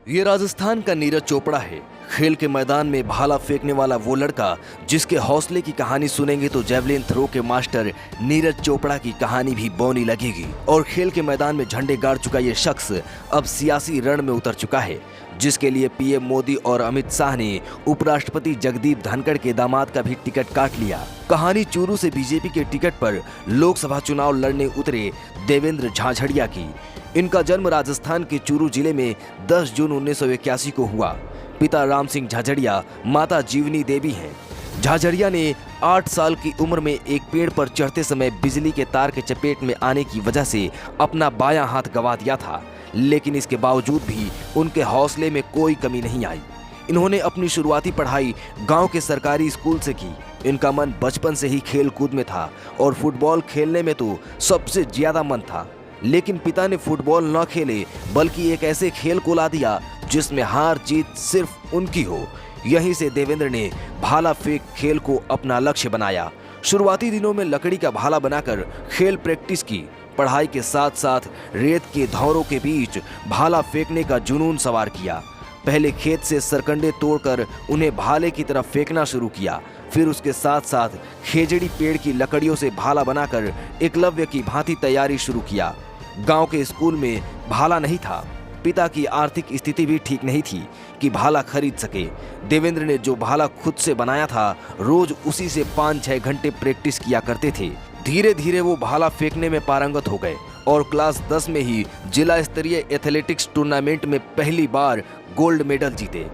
ये राजस्थान का नीरज चोपड़ा है। खेल के मैदान में भाला फेंकने वाला वो लड़का जिसके हौसले की कहानी सुनेंगे तो जेवलिन थ्रो के मास्टर नीरज चोपड़ा की कहानी भी बौनी लगेगी। और खेल के मैदान में झंडे गाड़ चुका ये शख्स अब सियासी रण में उतर चुका है, जिसके लिए पीएम मोदी और अमित शाह ने उपराष्ट्रपति जगदीप धनखड़ के दामाद का भी टिकट काट लिया। कहानी चूरू से बीजेपी के टिकट पर लोकसभा चुनाव लड़ने उतरे देवेंद्र झाझड़िया की। इनका जन्म राजस्थान के चूरू जिले में 10 जून 1981 को हुआ। पिता राम सिंह झाझड़िया, माता जीवनी देवी हैं। झाझड़िया ने 8 साल की उम्र में एक पेड़ पर चढ़ते समय बिजली के तार के चपेट में आने की वजह से अपना बायां हाथ गंवा दिया था, लेकिन इसके बावजूद भी उनके हौसले में कोई कमी नहीं आई। इन्होंने अपनी शुरुआती पढ़ाई गांव के सरकारी स्कूल से की। इनका मन बचपन से ही खेल कूद में था और फुटबॉल खेलने में तो सबसे ज्यादा मन था, लेकिन पिता ने फुटबॉल न खेले बल्कि एक ऐसे खेल को ला दिया जिसमें हार जीत सिर्फ उनकी हो। यहीं से देवेंद्र ने भाला फेंक खेल को अपना लक्ष्य बनाया। शुरुआती दिनों में लकड़ी का भाला बनाकर खेल प्रैक्टिस की। पढ़ाई के साथ साथ रेत के धौरों के बीच भाला फेंकने का जुनून सवार किया। पहले खेत से सरकंडे तोड़कर उन्हें भाले की तरफ फेंकना शुरू किया। फिर उसके साथ साथ खेजड़ी पेड़ की लकड़ियों से भाला बनाकर एकलव्य की भांति तैयारी शुरू किया। गांव के स्कूल में भाला नहीं था। पिता की आर्थिक स्थिति भी ठीक नहीं थी कि भाला खरीद सके। देवेंद्र ने जो भाला खुद से बनाया था, रोज उसी से 5-6 घंटे प्रैक्टिस किया करते थे। धीरे धीरे वो भाला फेंकने में पारंगत हो गए और क्लास 10 में ही जिला स्तरीय एथलेटिक्स टूर्नामेंट में पहली बार गोल्ड मेडल जीते।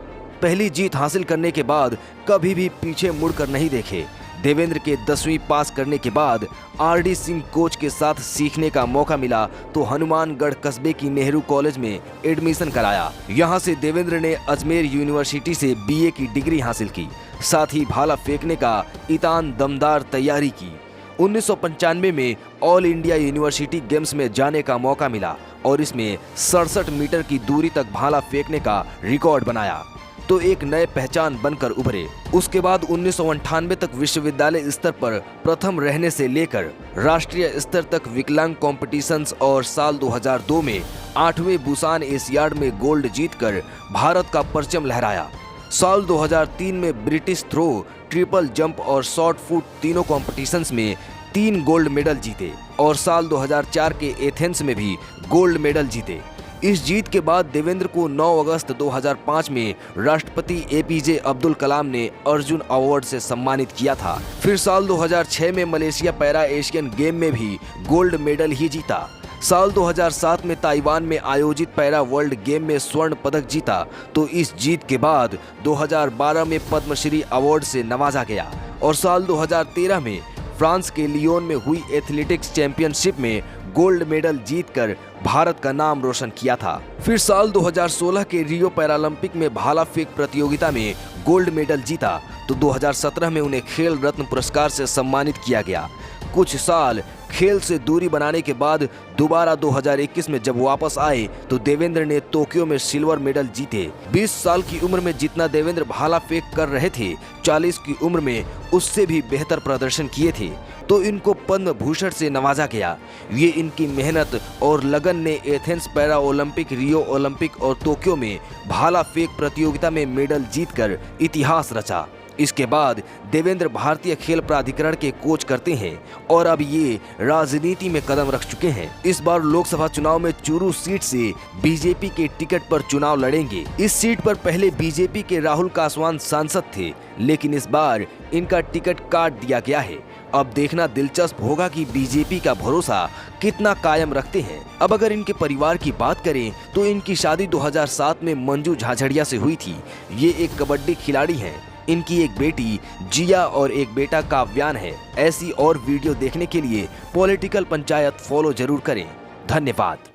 पहली जीत हासिल करने के बाद कभी भी पीछे मुड़कर नहीं देखे। देवेंद्र के 10वीं पास करने के बाद आरडी सिंह कोच के साथ सीखने का मौका मिला तो हनुमानगढ़ कस्बे की नेहरू कॉलेज में एडमिशन कराया। यहाँ से देवेंद्र ने अजमेर यूनिवर्सिटी से बीए की डिग्री हासिल की। साथ ही भाला फेंकने का ईतान दमदार तैयारी की। 1995 में ऑल इंडिया यूनिवर्सिटी गेम्स में जाने का मौका मिला और इसमें 67 मीटर की दूरी तक भाला फेंकने का रिकॉर्ड बनाया तो एक नए पहचान बनकर उभरे। उसके बाद 1998 तक विश्वविद्यालय स्तर पर प्रथम रहने से लेकर राष्ट्रीय स्तर तक विकलांग कॉम्पिटिशन्स और साल 2002 में 8वें बुसान एशियाड में गोल्ड जीतकर भारत का परचम लहराया। साल 2003 में ब्रिटिश थ्रो, ट्रिपल जंप और शॉर्ट फुट तीनों कॉम्पिटिशन्स में 3 गोल्ड मेडल जीते और साल 2004 के एथेंस में भी गोल्ड मेडल जीते। इस जीत के बाद देवेंद्र को 9 अगस्त 2005 में राष्ट्रपति एपीजे अब्दुल कलाम ने अर्जुन अवार्ड से सम्मानित किया था। फिर साल 2006 में मलेशिया पैरा एशियन गेम में भी गोल्ड मेडल ही जीता। साल 2007 में ताइवान में आयोजित पैरा वर्ल्ड गेम में स्वर्ण पदक जीता तो इस जीत के बाद 2012 में पद्मश्री अवार्ड से नवाजा गया और साल 2013 में फ्रांस के लियोन में हुई एथलेटिक्स चैंपियनशिप में गोल्ड मेडल जीतकर भारत का नाम रोशन किया था। फिर साल 2016 के रियो पैरालंपिक में भाला फेंक प्रतियोगिता में गोल्ड मेडल जीता तो 2017 में उन्हें खेल रत्न पुरस्कार से सम्मानित किया गया। कुछ साल खेल से दूरी बनाने के बाद दोबारा 2021 में जब वापस आए तो देवेंद्र ने टोक्यो में सिल्वर मेडल जीते। 20 साल की उम्र में जितना देवेंद्र भाला फेंक कर रहे थे, 40 की उम्र में उससे भी बेहतर प्रदर्शन किए थे तो इनको पद्म भूषण से नवाजा गया। ये इनकी मेहनत और लगन ने Athens para Olympic, Rio Olympic और टोक्यो में भाला फेंक प्रतियोगिता में मेडल जीतकर इतिहास रचा। इसके बाद देवेंद्र भारतीय खेल प्राधिकरण के कोच करते हैं और अब ये राजनीति में कदम रख चुके हैं। इस बार लोकसभा चुनाव में चूरू सीट से बीजेपी के टिकट पर चुनाव लड़ेंगे। इस सीट पर पहले बीजेपी के राहुल कासवान सांसद थे, लेकिन इस बार इनका टिकट काट दिया गया है। अब देखना दिलचस्प होगा कि बीजेपी का भरोसा कितना कायम रखते हैं। अब अगर इनके परिवार की बात करें तो इनकी शादी 2007 में मंजू झाझड़िया से हुई थी। ये एक कबड्डी खिलाड़ी हैं। इनकी एक बेटी जिया और एक बेटा काव्यान है। ऐसी और वीडियो देखने के लिए पॉलिटिकल पंचायत फॉलो जरूर करें। धन्यवाद।